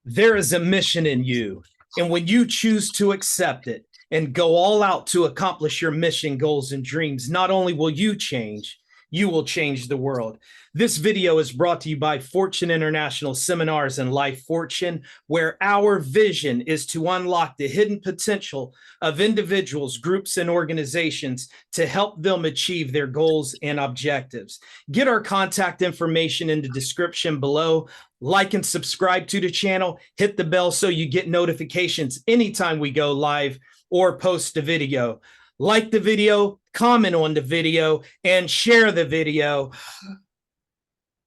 There is a mission in you. And when you choose to accept it and go all out to accomplish your mission, goals, and dreams, not only will you will change the world. This video is brought to you by Fortune International Seminars and Life Fortune, where our vision is to unlock the hidden potential of individuals, groups, and organizations to help them achieve their goals and objectives. Get our contact information in the description below. Like and subscribe to the channel. Hit the bell so you get notifications anytime we go live or post a video. Like the video, comment on the video, and share the video.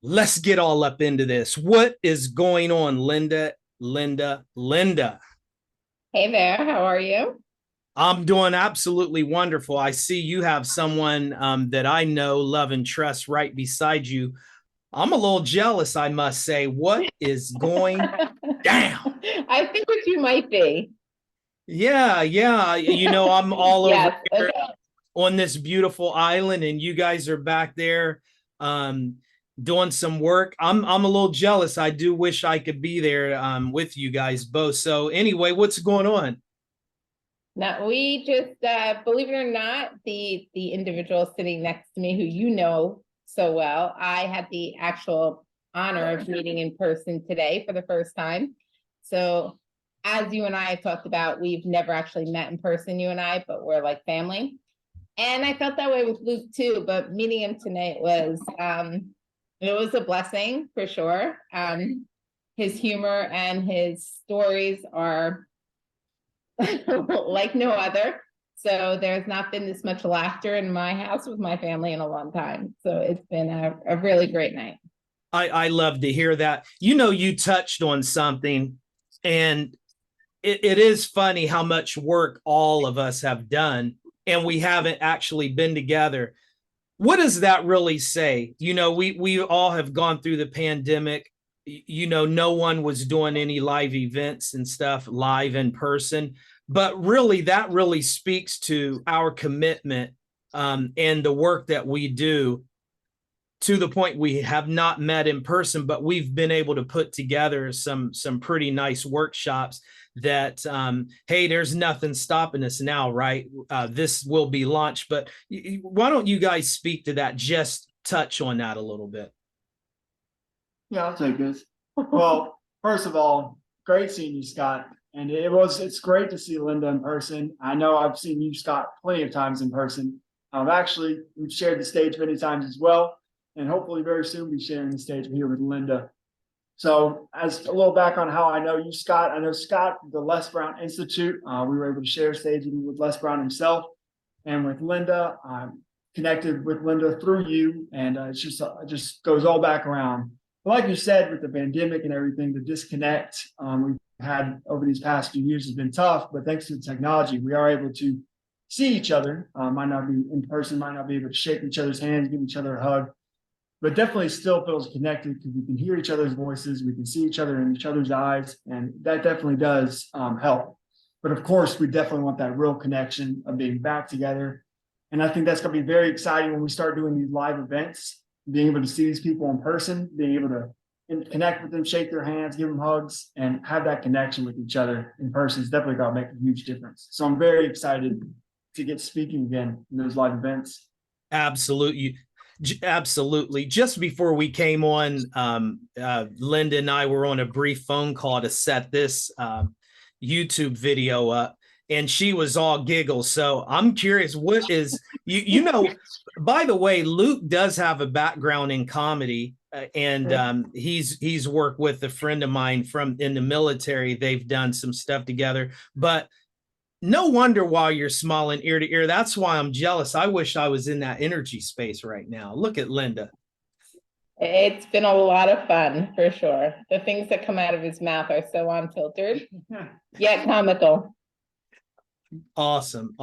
Let's get all up into this. What is going on, Lynda? Lynda. Hey there, how are you? I'm doing absolutely wonderful. I see you have someone that I know, love, and trust right beside you. I'm a little jealous, I must say. What is going down? I think what you might be. Yeah. You know, I'm all Yes, over here okay. on this beautiful island, and you guys are back there doing some work. I'm a little jealous. I do wish I could be there with you guys both. So anyway, what's going on? Now we just believe it or not, the individual sitting next to me who you know so well, I had the actual honor of meeting in person today for the first time. So as you and I have talked about, we've never actually met in person, you and I, but we're like family. And I felt that way with Luke too, but meeting him tonight was it was a blessing for sure. His humor and his stories are like no other. So there's not been this much laughter in my house with my family in a long time. So it's been a really great night. I love to hear that. You know, you touched on something, and it is funny how much work all of us have done, and we haven't actually been together. What does that really say? You know, we all have gone through the pandemic. You know, no one was doing any live events and stuff live in person, but really that really speaks to our commitment and the work that we do, to the point we have not met in person, but we've been able to put together some pretty nice workshops that hey, there's nothing stopping us now, right? This will be launched, but why don't you guys speak to that? Just touch on that a little bit. Yeah, I'll take this. Well, first of all, great seeing you, Scott. And it's great to see Lynda in person. I know I've seen you, Scott, plenty of times in person. Actually, we've shared the stage many times as well, and hopefully very soon be sharing the stage here with Lynda. So as a little back on how I know you, Scott, I know Scott, the Les Brown Institute. We were able to share stage with Les Brown himself, and with Lynda. I'm connected with Lynda through you, and it just goes all back around. But like you said, with the pandemic and everything, the disconnect we've had over these past few years has been tough. But thanks to the technology, we are able to see each other. Might not be in person, might not be able to shake each other's hands, give each other a hug, but definitely still feels connected because we can hear each other's voices, we can see each other in each other's eyes, and that definitely does help. But of course, we definitely want that real connection of being back together. And I think that's going to be very exciting when we start doing these live events, being able to see these people in person, being able to connect with them, shake their hands, give them hugs, and have that connection with each other in person is definitely going to make a huge difference. So I'm very excited to get speaking again in those live events. Absolutely. Just before we came on, Lynda and I were on a brief phone call to set this YouTube video up, and she was all giggles. So I'm curious, what is, you know, by the way, Luke does have a background in comedy, and he's worked with a friend of mine from in the military. They've done some stuff together, but no wonder why you're smiling ear to ear. That's why I'm jealous. I wish I was in that energy space right now. Look at Lynda. It's been a lot of fun for sure. The things that come out of his mouth are so unfiltered, yet comical. Awesome.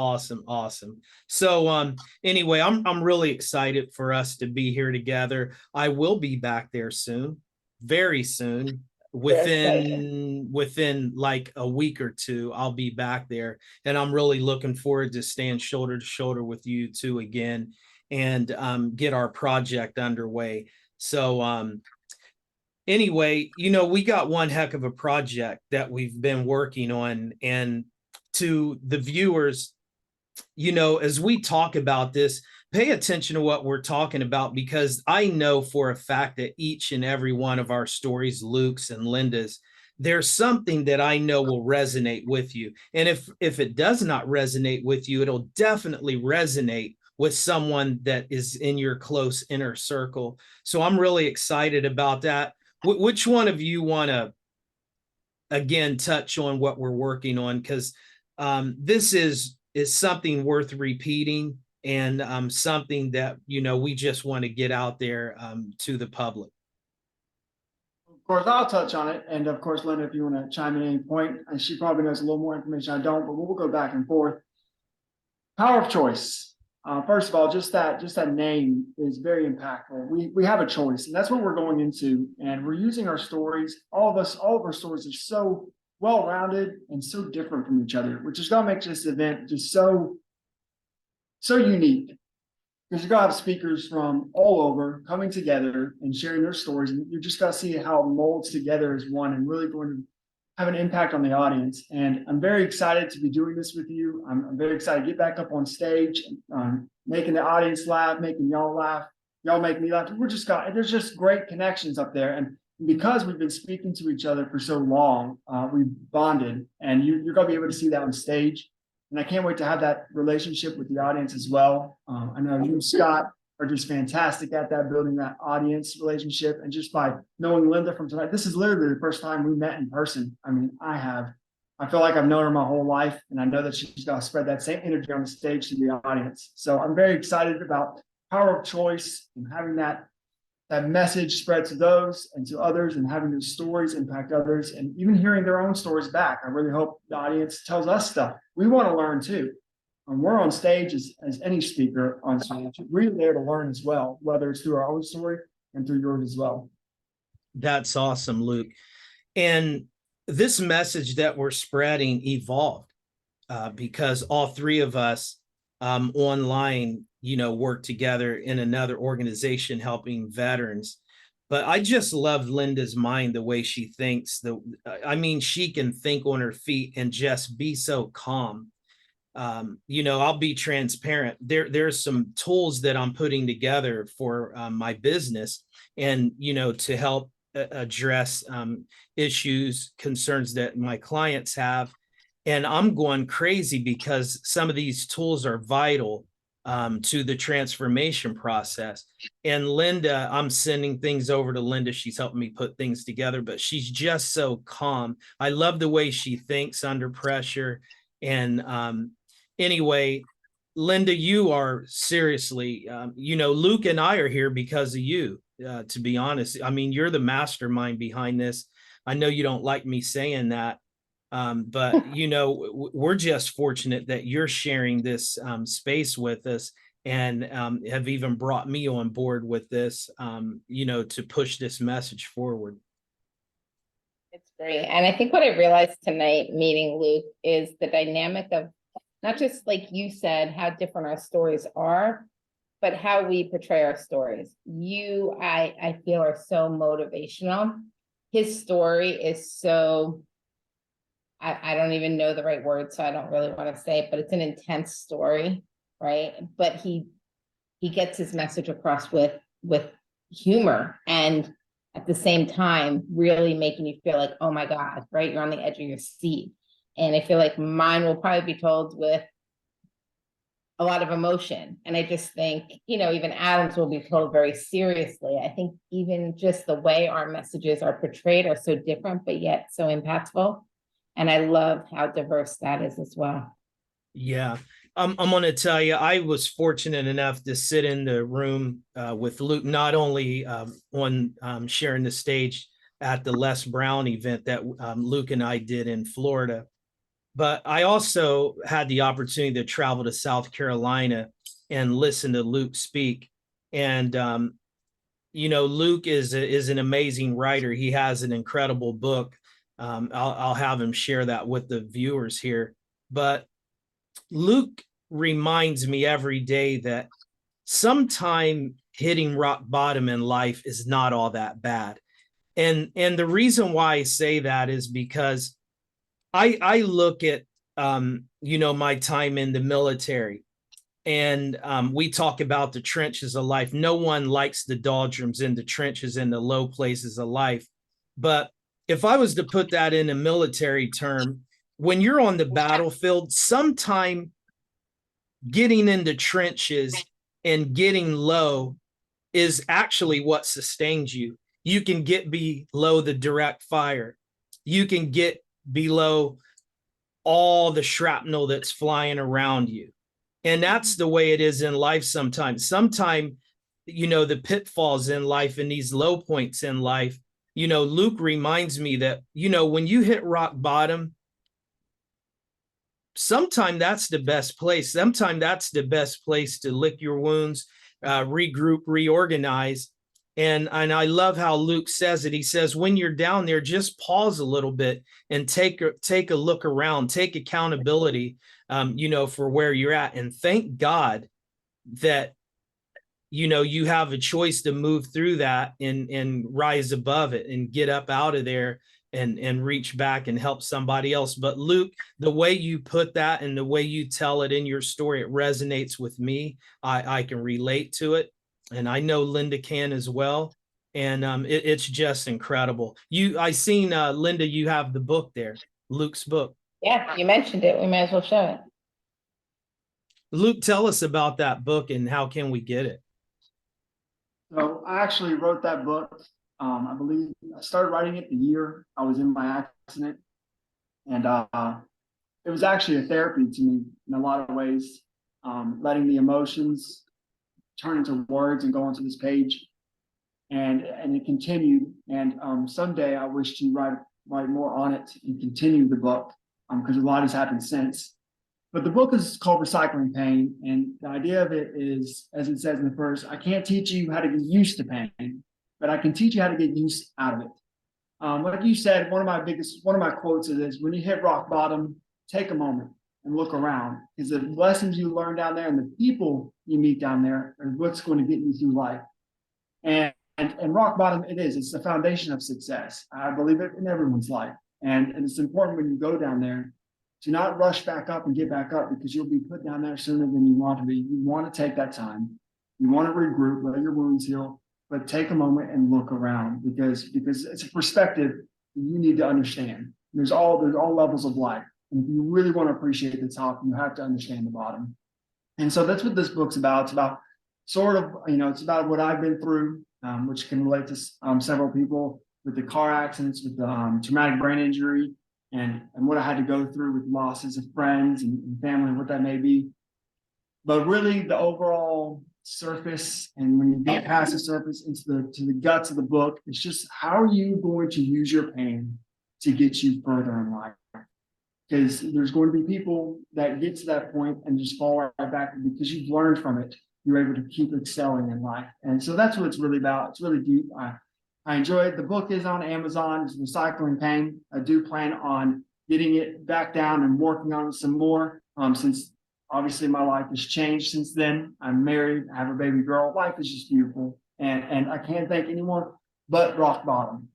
So anyway, I'm really excited for us to be here together. I will be back there soon, very soon. Within like a week or two, I'll be back there, and I'm really looking forward to stand shoulder to shoulder with you two again and get our project underway. So anyway, we got one heck of a project that we've been working on. And to the viewers, as we talk about this, pay attention to what we're talking about, because I know for a fact that each and every one of our stories, Luke's and Lynda's, there's something that I know will resonate with you. And if it does not resonate with you, it'll definitely resonate with someone that is in your close inner circle. So I'm really excited about that. Which one of you want to, again, touch on what we're working on? Because this is something worth repeating, and something that, we just want to get out there to the public. Of course, I'll touch on it. And of course, Lynda, if you want to chime in at any point, and she probably knows a little more information I don't, but we'll go back and forth. Power of choice. First of all, just that name is very impactful. We have a choice, and that's what we're going into. And we're using our stories. All of our stories are so well-rounded and so different from each other, which is going to make this event just so unique. Because you're going to have speakers from all over coming together and sharing their stories. And you're just going to see how it molds together as one, and really going to have an impact on the audience. And I'm very excited to be doing this with you. I'm very excited to get back up on stage, making the audience laugh, making y'all laugh. Y'all make me laugh. There's just great connections up there. And because we've been speaking to each other for so long, we've bonded, and you're going to be able to see that on stage. And I can't wait to have that relationship with the audience as well. I know you and Scott are just fantastic at that, building that audience relationship. And just by knowing Lynda from tonight, this is literally the first time we met in person. I mean, I feel like I've known her my whole life, and I know that she's going to spread that same energy on the stage to the audience. So I'm very excited about power of choice and having that message spread to those and to others, and having those stories impact others, and even hearing their own stories back. I really hope the audience tells us stuff. We want to learn too. And we're on stage as any speaker on stage. We're there to learn as well, whether it's through our own story and through yours as well. That's awesome, Luke. And this message that we're spreading evolved because all three of us online, work together in another organization helping veterans. But I just love Lynda's mind, the way she thinks. She can think on her feet and just be so calm. I'll be transparent. There's some tools that I'm putting together for my business, and, to help address issues, concerns that my clients have. And I'm going crazy because some of these tools are vital to the transformation process. And Lynda, I'm sending things over to Lynda. She's helping me put things together, but she's just so calm. I love the way she thinks under pressure. And anyway, Lynda, you are seriously, Luke and I are here because of you, to be honest. I mean, you're the mastermind behind this. I know you don't like me saying that. But, we're just fortunate that you're sharing this space with us, and have even brought me on board with this, to push this message forward. It's great. And I think what I realized tonight meeting Luke is the dynamic of not just, like you said, how different our stories are, but how we portray our stories. You, I feel, are so motivational. His story is so... I don't even know the right word, so I don't really want to say it, but it's an intense story, right? But he gets his message across with humor, and at the same time, really making you feel like, oh my God, right? You're on the edge of your seat. And I feel like mine will probably be told with a lot of emotion. And I just think, even Adam's will be told very seriously. I think even just the way our messages are portrayed are so different, but yet so impactful. And I love how diverse that is as well. Yeah, I'm going to tell you, I was fortunate enough to sit in the room with Luke, not only on sharing the stage at the Les Brown event that Luke and I did in Florida, but I also had the opportunity to travel to South Carolina and listen to Luke speak. And, Luke is an amazing writer. He has an incredible book. I'll have him share that with the viewers here. But Luke reminds me every day that sometime hitting rock bottom in life is not all that bad. And the reason why I say that is because I look at my time in the military, and we talk about the trenches of life. No one likes the doldrums in the trenches and the low places of life. But if I was to put that in a military term, when you're on the battlefield, sometime getting into trenches and getting low is actually what sustains you. You can get below the direct fire. You can get below all the shrapnel that's flying around you. And that's the way it is in life sometimes. Sometimes, the pitfalls in life and these low points in life, Luke reminds me that, when you hit rock bottom, sometimes that's the best place. Sometimes that's the best place to lick your wounds, regroup, reorganize. And I love how Luke says it. He says, when you're down there, just pause a little bit and take a look around, take accountability, for where you're at. And thank God that, you have a choice to move through that and rise above it and get up out of there and reach back and help somebody else. But Luke, the way you put that and the way you tell it in your story, it resonates with me. I can relate to it. And I know Lynda can as well. And it's just incredible. I seen Lynda, you have the book there, Luke's book. Yeah, you mentioned it. We might as well show it. Luke, tell us about that book and how can we get it? So I actually wrote that book. I believe I started writing it the year I was in my accident. And it was actually a therapy to me in a lot of ways, letting the emotions turn into words and go onto this page. And it continued. And someday I wish to write more on it and continue the book, because a lot has happened since. But the book is called Recycling Pain. And the idea of it is, as it says in the verse, I can't teach you how to get used to pain, but I can teach you how to get use out of it. Like you said, one of my quotes is, when you hit rock bottom, take a moment and look around, because the lessons you learn down there and the people you meet down there are what's going to get you through life. And rock bottom, it's the foundation of success. I believe it in everyone's life. And it's important when you go down there to not rush back up and get back up, because you'll be put down there sooner than you want to be. You want to take that time. You want to regroup, let your wounds heal, but take a moment and look around, because it's a perspective you need to understand. There's all levels of life. And if you really want to appreciate the top, you have to understand the bottom. And so that's what this book's about. It's about it's about what I've been through, which can relate to several people, with the car accidents, with the traumatic brain injury, and what I had to go through with losses of friends and family, what that may be. But really the overall surface, and when you get past the surface into the guts of the book, it's just, how are you going to use your pain to get you further in life? Because there's going to be people that get to that point and just fall right back, because you've learned from it. You're able to keep excelling in life. And so that's what it's really about. It's really deep. I enjoy it. The book is on Amazon. It's Recycling Pain. I do plan on getting it back down and working on it some more, since obviously my life has changed since then. I'm married. I have a baby girl. Life is just beautiful. And I can't thank anyone but rock bottom.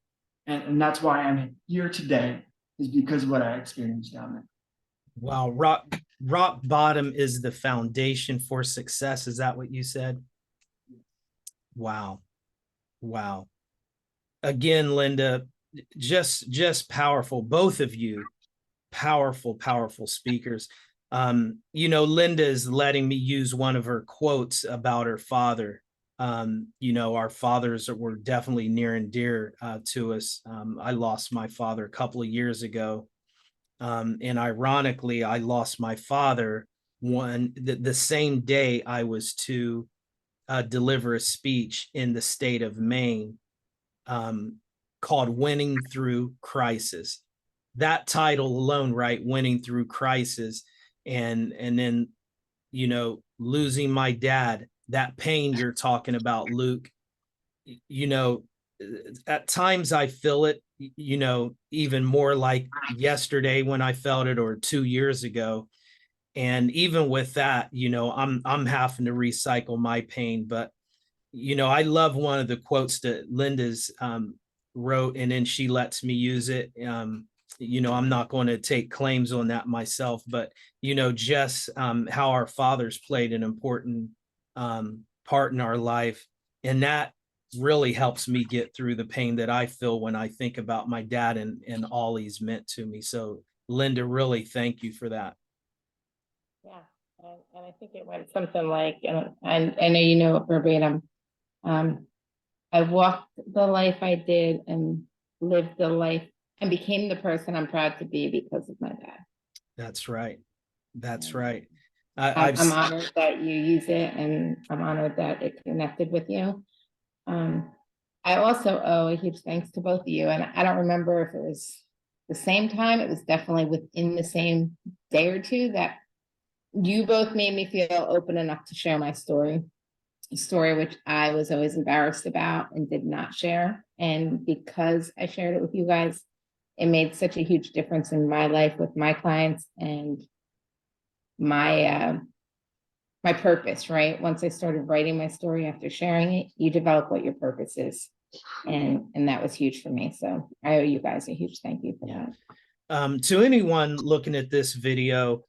And that's why I'm here today, is because of what I experienced down there. Wow. Rock bottom is the foundation for success. Is that what you said? Wow. Again, Lynda, just powerful. Both of you, powerful speakers. Lynda is letting me use one of her quotes about her father. Our fathers were definitely near and dear to us. I lost my father a couple of years ago. And ironically, I lost my father the same day I was to deliver a speech in the state of Maine, called Winning Through Crisis. That title alone, right? Winning Through Crisis. And then, losing my dad, that pain you're talking about, Luke, at times I feel it, even more like yesterday when I felt it, or 2 years ago. And even with that, I'm having to recycle my pain. But, I love one of the quotes that Lynda's wrote, and then she lets me use it. I'm not going to take claims on that myself, but just how our fathers played an important part in our life, and that really helps me get through the pain that I feel when I think about my dad and all he's meant to me. So, Lynda, really thank you for that. Yeah, and I think it went something like, and I know you know it verbatim. I walked the life I did and lived the life and became the person I'm proud to be because of my dad. That's right. That's Yeah. right. I'm honored that you use it, and I'm honored that it connected with you. I also owe a huge thanks to both of you, and I don't remember if it was the same time. It was definitely within the same day or two that you both made me feel open enough to share my story. A story which I was always embarrassed about and did not share. And because I shared it with you guys, it made such a huge difference in my life with my clients and my my purpose, right? Once I started writing my story after sharing it, you develop what your purpose is. And that was huge for me. So I owe you guys a huge thank you for that. To anyone looking at this video,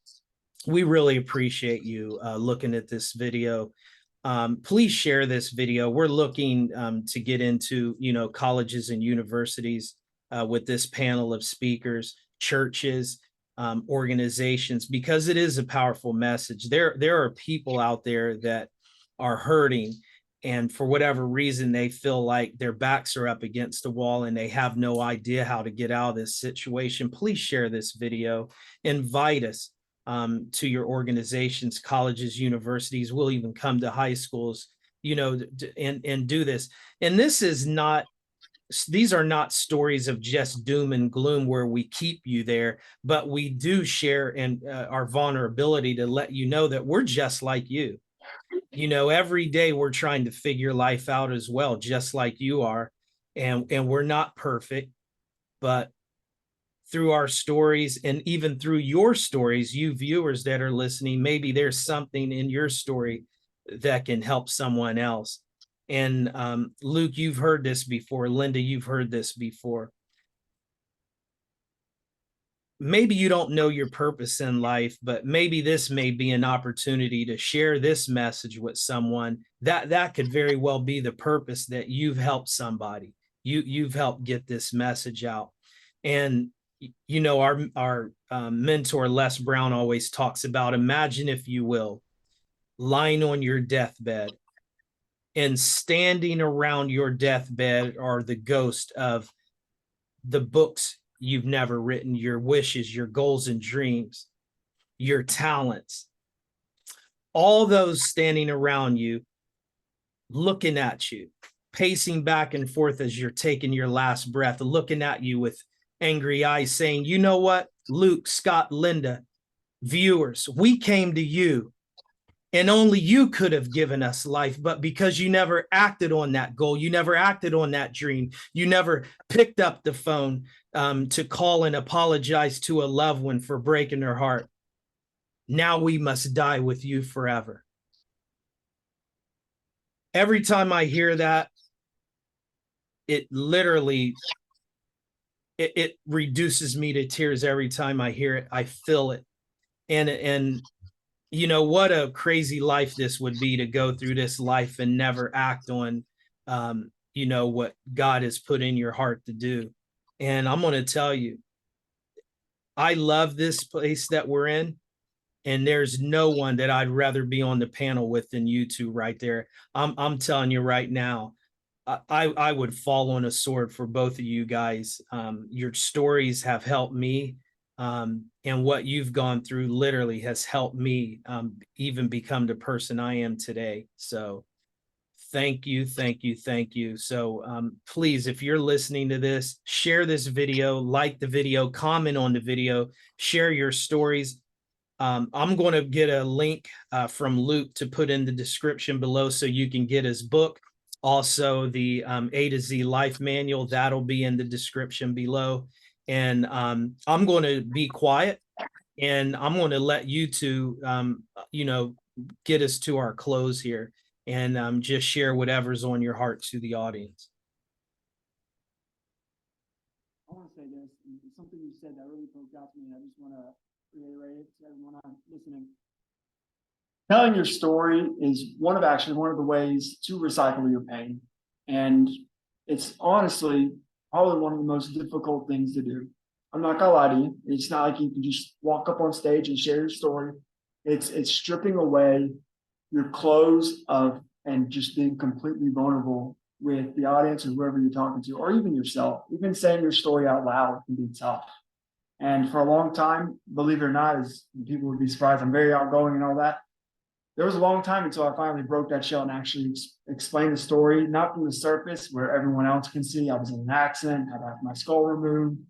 we really appreciate you looking at this video. Please share this video. We're looking to get into, colleges and universities with this panel of speakers, churches, organizations, because it is a powerful message. There are people out there that are hurting, and for whatever reason, they feel like their backs are up against the wall and they have no idea how to get out of this situation. Please share this video. Invite us to your organizations, colleges, universities. We'll even come to high schools, and do this. And these are not stories of just doom and gloom where we keep you there, but we do share in our vulnerability to let you know that we're just like you. Every day we're trying to figure life out as well, just like you are. And we're not perfect, but through our stories and even through your stories, you viewers that are listening, maybe there's something in your story that can help someone else. And Luke, you've heard this before. Lynda, you've heard this before. Maybe you don't know your purpose in life, but maybe this may be an opportunity to share this message with someone. That could very well be the purpose, that you've helped somebody. You've helped get this message out. And our mentor Les Brown always talks about, imagine, if you will, lying on your deathbed, and standing around your deathbed are the ghost of the books you've never written, your wishes, your goals and dreams, your talents, all those standing around you, looking at you, pacing back and forth as you're taking your last breath, looking at you with angry eyes, saying, you know what, Luke, Scott, Lynda, viewers, we came to you and only you could have given us life, but because you never acted on that goal, you never acted on that dream, you never picked up the phone to call and apologize to a loved one for breaking their heart. Now we must die with you forever. Every time I hear that, it literally, it reduces me to tears every time I hear it. I feel it. And what a crazy life this would be, to go through this life and never act on, what God has put in your heart to do. And I'm going to tell you, I love this place that we're in. And there's no one that I'd rather be on the panel with than you two right there. I'm telling you right now, I would fall on a sword for both of you guys. Your stories have helped me. And what you've gone through literally has helped me even become the person I am today. So thank you, thank you, thank you. So please, if you're listening to this, share this video, like the video, comment on the video, share your stories. I'm going to get a link from Luke to put in the description below so you can get his book. Also, the A to Z Life Manual, that'll be in the description below. And I'm going to be quiet, and I'm going to let you two, get us to our close here, and just share whatever's on your heart to the audience. say this, and it's something you said that really poked out to me, and I just want to reiterate it to everyone listening. Telling your story is one of the ways to recycle your pain. And it's honestly probably one of the most difficult things to do. I'm not gonna lie to you. It's not like you can just walk up on stage and share your story. It's stripping away your clothes and just being completely vulnerable with the audience or whoever you're talking to, or even yourself. Even saying your story out loud can be tough. And for a long time, believe it or not, as people would be surprised, I'm very outgoing and all that. There was a long time until I finally broke that shell and actually explained the story, not from the surface where everyone else can see. I was in an accident, had my skull removed,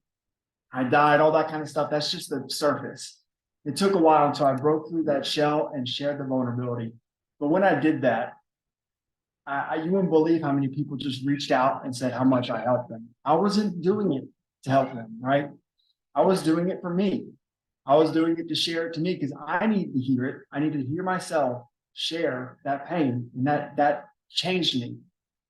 I died, all that kind of stuff. That's just the surface. It took a while until I broke through that shell and shared the vulnerability. But when I did that, you wouldn't believe how many people just reached out and said how much I helped them. I wasn't doing it to help them, right? I was doing it for me. I was doing it to share it to me because I need to hear it. I need to hear myself share that pain, and that changed me.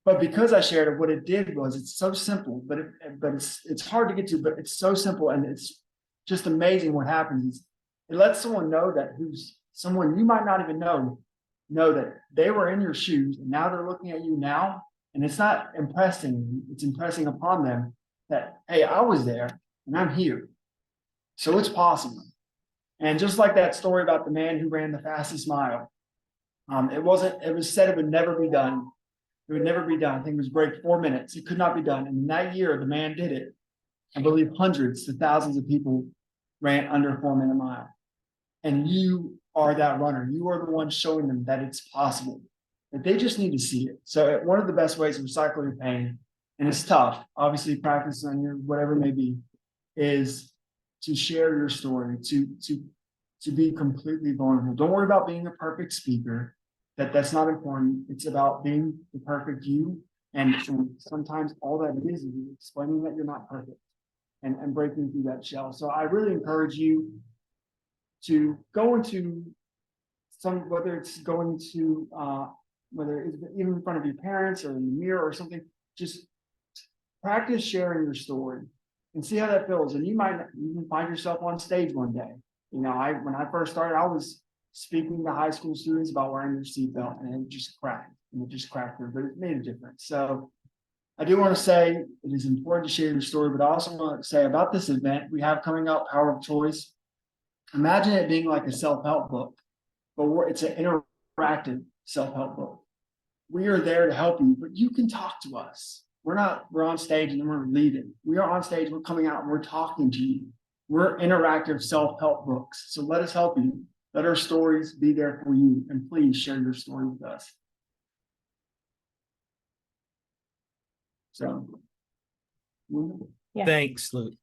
But because I shared it, what it did was, it's so simple, but it's hard to get to, but it's so simple, and it's just amazing what happens is it lets someone know that who's someone you might not even know that they were in your shoes and now they're looking at you now, and it's not impressing, it's impressing upon them that, hey, I was there and I'm here. So it's possible. And just like that story about the man who ran the fastest mile, it was said it would never be done. It would never be done. I think it was break 4 minutes. It could not be done. And in that year, the man did it. I believe hundreds to thousands of people ran under a 4 minute mile. And you are that runner. You are the one showing them that it's possible, that they just need to see it. So one of the best ways to recycle your pain, and it's tough, obviously practice on your whatever it may be, is to share your story, to be completely vulnerable. Don't worry about being a perfect speaker. That's not important. It's about being the perfect you. And sometimes all that is explaining that you're not perfect and breaking through that shell. So I really encourage you to go into whether it's even in front of your parents or in the mirror or something, just practice sharing your story and see how that feels. And you might even find yourself on stage one day. You know, when I first started, I was speaking to high school students about wearing their seatbelt, and it just cracked through, but it made a difference. So I do want to say it is important to share your story, but I also want to say about this event we have coming up, Power of Choice. Imagine it being like a self-help book, but it's an interactive self-help book. We are there to help you, but you can talk to us. We're on stage and then we're leaving. We are on stage, we're coming out and we're talking to you. We're interactive self-help books. So let us help you. Let our stories be there for you. And please share your story with us. So. Yeah. Thanks, Luke.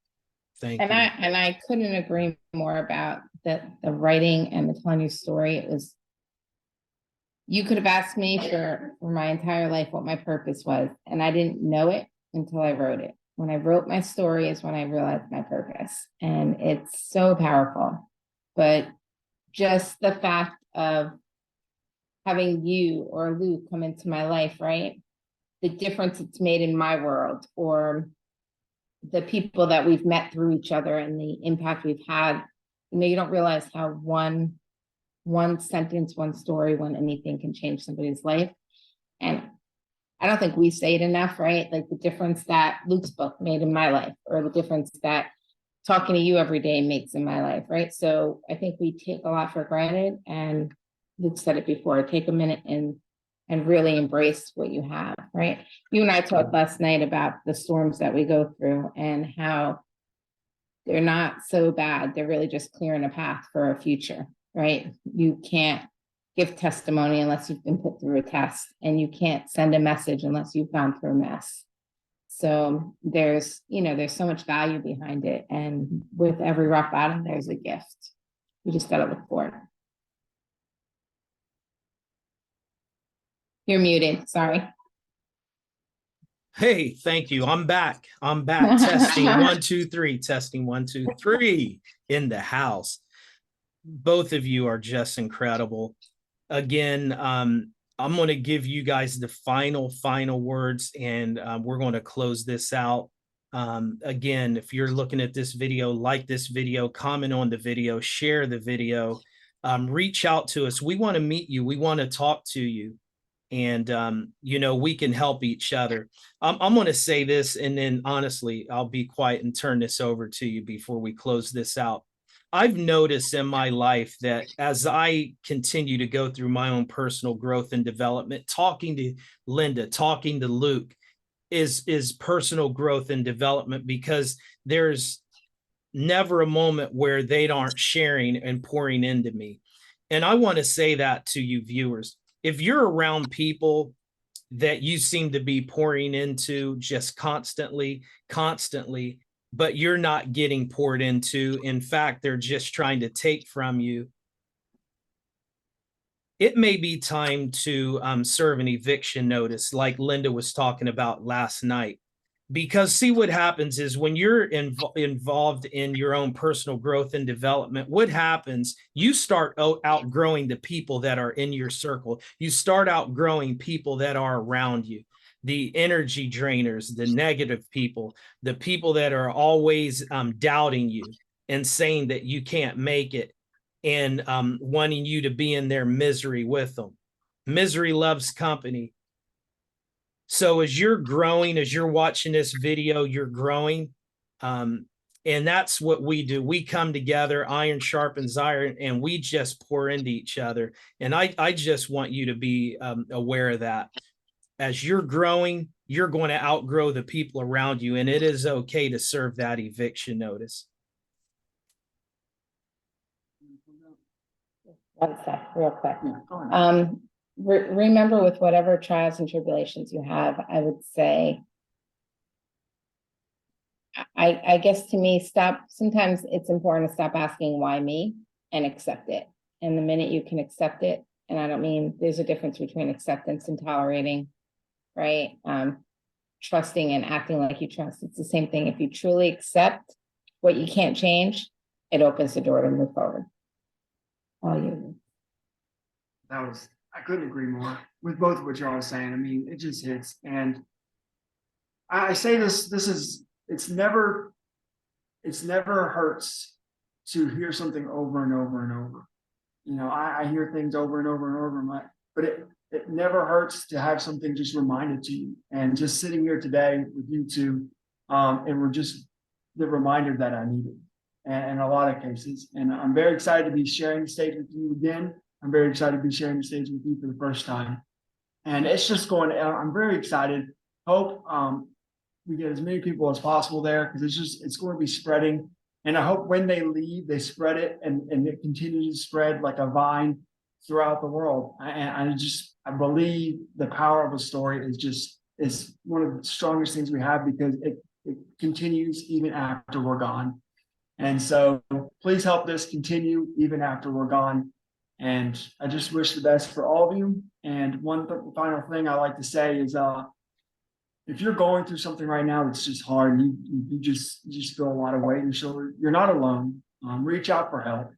Thank you. And I couldn't agree more about the writing and the telling your story. It was, you could have asked me for my entire life what my purpose was, and I didn't know it until I wrote it. When I wrote my story is when I realized my purpose, and it's so powerful. But just the fact of having you or Luke come into my life, right? The difference it's made in my world, or the people that we've met through each other and the impact we've had. You know, you don't realize how one sentence, one story, one anything can change somebody's life. And I don't think we say it enough, right? Like the difference that Luke's book made in my life, or the difference that talking to you every day makes in my life, right? So I think we take a lot for granted, and Luke said it before, take a minute and really embrace what you have, right? You and I talked last night about the storms that we go through and how they're not so bad. They're really just clearing a path for a future, right? You can't give testimony unless you've been put through a test, and you can't send a message unless you've gone through a mess. So there's so much value behind it. And with every rock bottom, there's a gift. You just got to look for it. You're muted. Sorry. Hey, thank you. I'm back. Testing 1, 2, 3. Testing 1, 2, 3 in the house. Both of you are just incredible. Again, I'm going to give you guys the final words, and we're going to close this out. Again, if you're looking at this video, like this video, comment on the video, share the video, reach out to us. We want to meet you. We want to talk to you. And, we can help each other. I'm going to say this, and then honestly, I'll be quiet and turn this over to you before we close this out. I've noticed in my life that as I continue to go through my own personal growth and development, talking to Lynda, talking to Luke is personal growth and development, because there's never a moment where they aren't sharing and pouring into me. And I want to say that to you viewers. If you're around people that you seem to be pouring into just constantly, but you're not getting poured into, in fact, they're just trying to take from you, it may be time to serve an eviction notice like Lynda was talking about last night. Because see, what happens is when you're involved in your own personal growth and development, what happens, you start outgrowing the people that are in your circle. You start outgrowing people that are around you, the energy drainers, the negative people, the people that are always doubting you and saying that you can't make it, and wanting you to be in their misery with them. Misery loves company. So as you're growing, as you're watching this video, you're growing. And that's what we do. We come together, iron sharpens iron, and we just pour into each other. And I just want you to be aware of that. As you're growing, you're going to outgrow the people around you, and it is okay to serve that eviction notice. One sec, real quick. Yeah, go ahead. Remember, with whatever trials and tribulations you have, I would say, I guess to me, sometimes it's important to stop asking why me and accept it. And the minute you can accept it, and I don't mean, there's a difference between acceptance and tolerating, right? Trusting and acting like you trust. It's the same thing. If you truly accept what you can't change, it opens the door to move forward. All you. I couldn't agree more with both of what y'all are saying. I mean, it just hits. And I say it's never hurts to hear something over and over and over. I hear things over and over and over, but it never hurts to have something just reminded to you. And just sitting here today with you two, and we're just the reminder that I needed in a lot of cases. And I'm very excited to be sharing the stage with you again. I'm very excited to be sharing the stage with you for the first time. And it's just I'm very excited. Hope we get as many people as possible there, because it's going to be spreading. And I hope when they leave, they spread it and it continues to spread like a vine throughout the world. I believe the power of a story is one of the strongest things we have, because it continues even after we're gone. And so please help this continue even after we're gone. And I just wish the best for all of you. And one final thing I like to say is, if you're going through something right now that's just hard, you just feel a lot of weight, and so you're not alone. Reach out for help.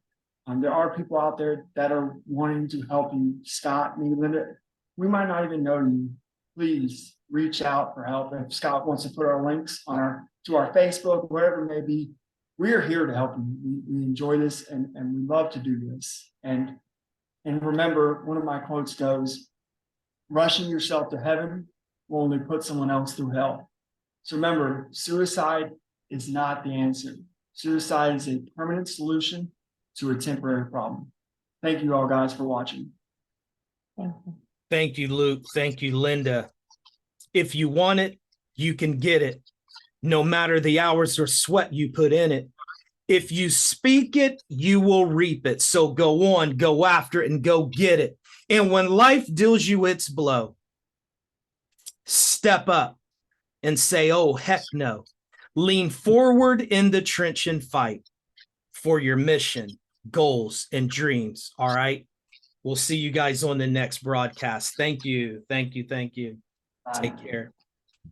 There are people out there that are wanting to help you. Scott, me, Lynda, we might not even know you. Please reach out for help. If Scott wants to put our links to our Facebook, whatever it may be, we are here to help you. We enjoy this, and we love to do this. And remember, one of my quotes goes, rushing yourself to heaven will only put someone else through hell. So remember, suicide is not the answer. Suicide is a permanent solution to a temporary problem. Thank you all guys for watching. Thank you, Luke. Thank you, Lynda. If you want it, you can get it, no matter the hours or sweat you put in it. If you speak it, you will reap it. So go on, go after it, and go get it. And when life deals you its blow, step up and say, oh, heck no. Lean forward in the trench and fight for your mission, goals, and dreams. All right. We'll see you guys on the next broadcast. Thank you. Thank you. Thank you. Take care.